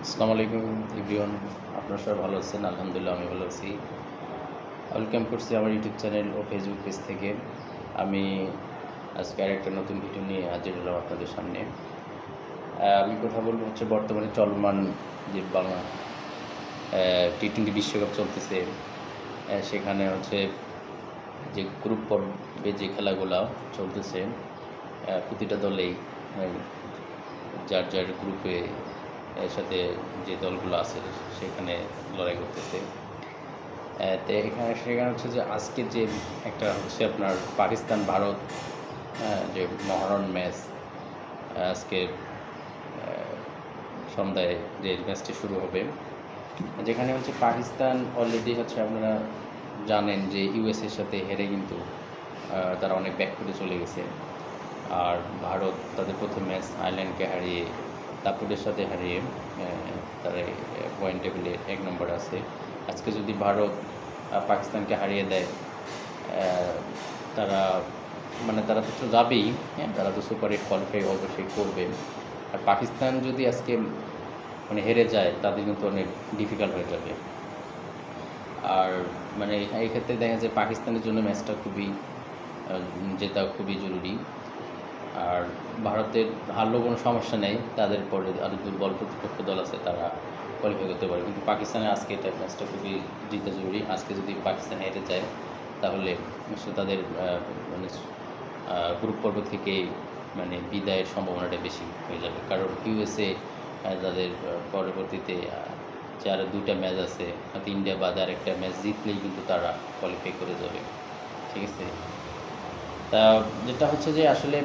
আসসালামু আলাইকুম এভরিওয়ান। আপনারা সবাই ভালো আছেন? আলহামদুলিল্লাহ আমি ভালো আছি। ওয়েলকাম করছি আমার ইউটিউব চ্যানেল ও ফেসবুক পেজ থেকে। আমি আজকে আরেকটা নতুন ভিডিও নিয়ে হাজির হলাম আপনাদের সামনে। আমি কথা বলবো হচ্ছে বর্তমানে চলমান যে বাংলা টি-20 বিশ্বকাপ চলতেছে, সেখানে হচ্ছে যে গ্রুপ পর্বে যে খেলাগুলো চলতেছে, প্রতিটা দলেই যার যার গ্রুপে সাথে যে দলগুলো আছে সেখানে লড়াই করতেছে। তো সেখানে হচ্ছে যে আজকে যে একটা হচ্ছে আপনার পাকিস্তান ভারত যে মহারণ ম্যাচ, আজকে সন্ধ্যায় যে ম্যাচটি শুরু হবে, যেখানে হচ্ছে পাকিস্তান অলরেডি হচ্ছে আপনারা জানেন যে ইউএসএর সাথে হেরে কিন্তু তারা অনেক ব্যাক করে চলে গেছে। আর ভারত তাদের প্রথম ম্যাচ আয়ারল্যান্ডকে হারিয়ে দাপুটের সাথে হারিয়ে তারা পয়েন্ট টেবিলে 1 নম্বরে আছে। আজকে যদি ভারত পাকিস্তানকে হারিয়ে দেয়, তারা তারা তো যাবেই, হ্যাঁ, তারা তো সুপার 8 কোয়ালিফাই অবশ্যই করবে। আর পাকিস্তান যদি আজকে হেরে যায় তাদের কিন্তু অনেক ডিফিকাল্ট হয়ে যাবে। আর এই ক্ষেত্রে দেখা যায় পাকিস্তানের জন্য ম্যাচটা খুবই জেতা খুবই জরুরি। আর ভারতের হারলেও কোনো সমস্যা নেই, তাদের পরে আরও দুর্বল প্রতিপক্ষ দল আছে, তারা কোয়ালিফাই করতে পারে। কিন্তু পাকিস্তানের আজকে এটা ম্যাচটা খুবই জিতা জরুরি। আজকে যদি পাকিস্তান হেরে যায় তাহলে তাদের গ্রুপ পর্ব থেকে বিদায়ের সম্ভাবনাটা বেশি হয়ে যাবে। কারণ ইউএসএ তাদের পরবর্তীতে যে আরও 2টা ম্যাচ আছে, হয়তো ইন্ডিয়া বাদে আরেকটা ম্যাচ জিতলেই কিন্তু তারা কোয়ালিফাই করে যাবে। ঠিক আছে, তা যেটা হচ্ছে যে আসলে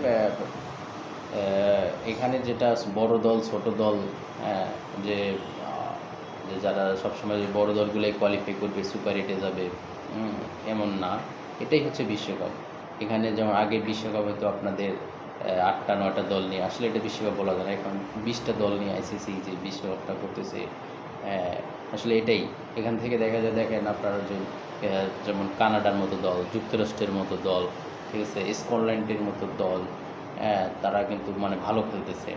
এখানে যেটা বড় দল ছোট দল, যে যে যারা সবসময় বড় দলগুলোই কোয়ালিফাই করবে, সুপার 8-এ যাবে, এমন না। এটাই হচ্ছে বিশ্বকাপ। এখানে যেমন আগে বিশ্বকাপ হয়তো আপনাদের 8টা 9টা দল নিয়ে, আসলে এটা বিশ্বকাপ বলা যায় না, এখন 20টা দল নিয়ে আইসিসি যে বিশ্বকাপটা করতেছে। আসলে এটাই, এখান থেকে দেখা যায়, দেখেন আপনারা যেমন কানাডার মতো দল, যুক্তরাষ্ট্রের মতো দল, ঠিক আছে, স্কটল্যান্ডের মতো দল, তারা কিন্তু ভালো খেলতেছে।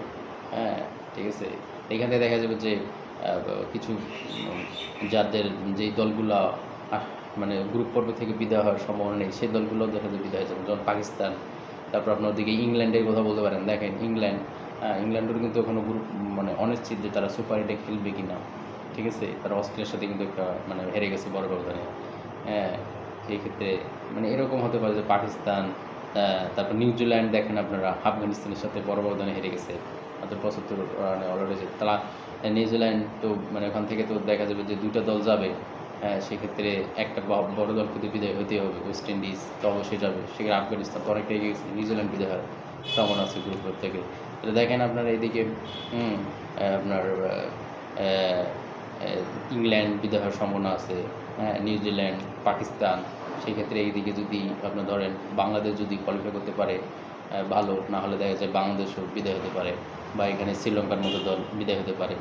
হ্যাঁ, ঠিক আছে, এখানে দেখা যাবে যে কিছু যাদের যেই দলগুলো গ্রুপ পর্ব থেকে বিদায় হওয়ার সম্ভাবনা নেই, সেই দলগুলো দেখা যায় বিদায় হয়ে যাবে, যেমন পাকিস্তান। তারপর আপনার ওদিকে ইংল্যান্ডের কথা বলতে পারেন। দেখেন ইংল্যান্ডের কিন্তু এখনও গ্রুপ অনিশ্চিত যে তারা সুপার 8-এ খেলবে কি না। ঠিক আছে, তারা অস্ট্রেলিয়ার সাথে কিন্তু একটা হেরে গেছে বড় ব্যবধানে। হ্যাঁ, সেই ক্ষেত্রে এরকম হতে পারে যে পাকিস্তান, তারপর নিউজিল্যান্ড দেখেন আপনারা আফগানিস্তানের সাথে বড় ব্যবধানে হেরে গেছে, মাত্র 75 রানে অলরেডি। তারা নিউজিল্যান্ড তো ওখান থেকে তো দেখা যাবে যে 2টা দল যাবে। সেক্ষেত্রে একটা বড় দলকে তো বিদায় হতে হবে। ওয়েস্ট ইন্ডিজ তো অবশ্যই যাবে, সেখানে আফগানিস্তান তো অনেকটাই এগিয়ে গেছে, নিউজিল্যান্ড বিদায় হয় সম্ভাবনা আছে গ্রুপ থেকে। তাহলে দেখেন আপনারা এইদিকে আপনার ইংল্যান্ড বিদায় হওয়ার সম্ভাবনা আছে, হ্যাঁ, নিউজিল্যান্ড, পাকিস্তান। সেক্ষেত্রে এইদিকে যদি আপনার ধরেন বাংলাদেশ যদি কোয়ালিফাই করতে পারে, ভালো, না হলে দেখা যায় বাংলাদেশও বিদায় হতে পারে, বা এখানে শ্রীলঙ্কার মতো দল বিদায় হতে পারে।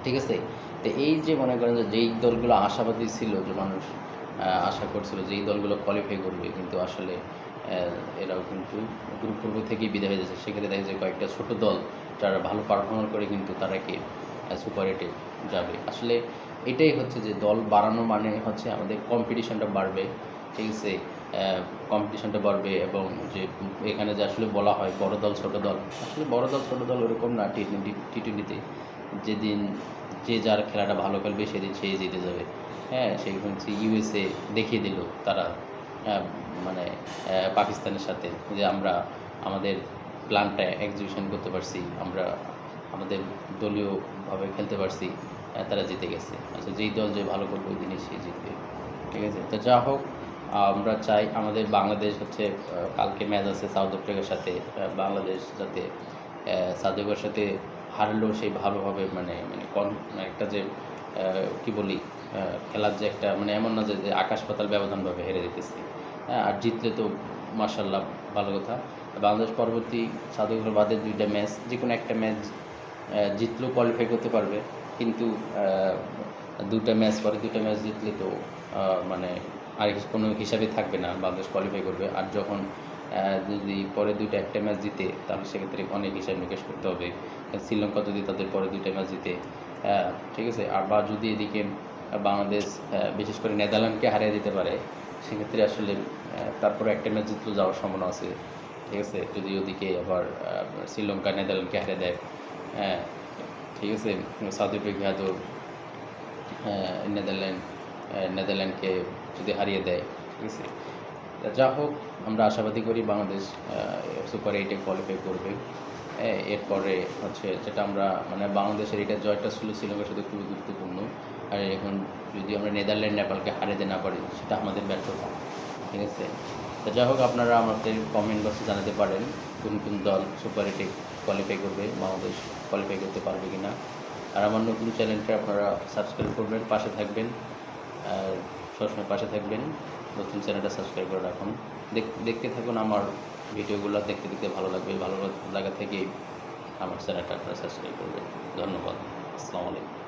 ঠিক আছে, তো এই যে মনে করেন যে যেই দলগুলো আশাবাদী ছিল, যে মানুষ আশা করছিল যে এই দলগুলো কোয়ালিফাই করবে, কিন্তু আসলে এরাও কিন্তু গ্রুপ পর্ব থেকেই বিদায় হয়ে যাচ্ছে। সেক্ষেত্রে দেখা যায় কয়েকটা ছোট দল যারা ভালো পারফর্ম করে কিন্তু তারা কি সুপার 8-এ যাবে। আসলে এটাই হচ্ছে যে দল বাড়ানো মানে হচ্ছে আমাদের কম্পিটিশনটা বাড়বে। ঠিক আছে, কম্পিটিশনটা বাড়বে, এবং যে এখানে যে আসলে বলা হয় বড় দল ছোট দল, আসলে বড় দল ছোট দল ওরকম না। টি-20তে যেদিন যে যার খেলাটা ভালো খেলবে সেদিন সেই জিতে যাবে। হ্যাঁ, সেই হচ্ছে ইউএসএ দেখিয়ে দিল তারা পাকিস্তানের সাথে, যে আমরা আমাদের প্ল্যানটা এক্সিকিউশন করতে পারছি, আমরা আমাদের দলীয়ভাবে খেলতে পারছি, তারা জিতে গেছে। আচ্ছা, যেই দল যে ভালো করবে ওই দিনই সে জিতবে। ঠিক আছে, তো যা হোক, আমরা চাই আমাদের বাংলাদেশ হচ্ছে কালকে ম্যাচ আছে সাউথ আফ্রিকার সাথে, বাংলাদেশ যাতে সাউথ আফ্রিকার সাথে হারলেও সেই ভালোভাবে একটা যে কি বলি, খেলার যে একটা এমন না যে আকাশ পাতাল ব্যবধানভাবে হেরে যেতেছি। আর জিতলে তো মার্শাল্লাহ, ভালো কথা। বাংলাদেশ পরবর্তী সাউথ আফ্রিকার বাদে 2টা ম্যাচ, যে কোনো একটা ম্যাচ জিতলেও কোয়ালিফাই করতে পারবে। কিন্তু 2টা ম্যাচ পরে 2টা ম্যাচ জিতলে তো আর কোনো হিসাবে থাকবে না, বাংলাদেশ কোয়ালিফাই করবে। আর যখন যদি পরে 2টা একটা ম্যাচ জিতে, তাহলে সেক্ষেত্রে অনেক হিসাব নিকাশ করতে হবে। শ্রীলঙ্কা যদি তাদের পরে 2টা ম্যাচ জিতে, ঠিক আছে। আর বা যদি এদিকে বাংলাদেশ বিশেষ করে নেদারল্যান্ডকে হারিয়ে দিতে পারে, সেক্ষেত্রে আসলে তারপরে একটা ম্যাচ জিতলেও যাওয়ার সম্ভাবনা আছে, ঠিক আছে। যদি ওদিকে আবার শ্রীলঙ্কা নেদারল্যান্ডকে হারিয়ে দেয়, হ্যাঁ ঠিক আছে, সাউথ আফ্রিকা তো নেদারল্যান্ডকে যদি হারিয়ে দেয়, ঠিক আছে। যা হোক, আমরা আশাবাদী করি বাংলাদেশ সুপার 8-এ কোয়ালিফাই করবে। এরপরে হচ্ছে যেটা আমরা মানে বাংলাদেশের এটা জয়টা ছিল শ্রীলঙ্কার সাথে খুবই গুরুত্বপূর্ণ। আর এখন যদি আমরা নেদারল্যান্ড নেপালকে হারাতে না পারি, সেটা আমাদের ব্যর্থতা, ঠিক আছে। তো যা হোক, আপনারা আমাদের কমেন্ট বক্সে জানাতে পারেন কোন কোন দল সুপার 8-এ কোয়ালিফাই করবে, বাংলাদেশ কোয়ালিফাই করতে পারবে কি না। আর আমার নতুন চ্যানেলটা আপনারা সাবস্ক্রাইব করবেন, পাশে থাকবেন, আর সবসময় পাশে থাকবেন। নতুন চ্যানেলটা সাবস্ক্রাইব করে রাখুন, দেখতে থাকুন আমার ভিডিওগুলো, দেখতে দেখতে ভালো লাগবে। ভালো লাগা থেকেই আমার চ্যানেলটা আপনারা সাবস্ক্রাইব করবেন। ধন্যবাদ। আসসালামু আলাইকুম।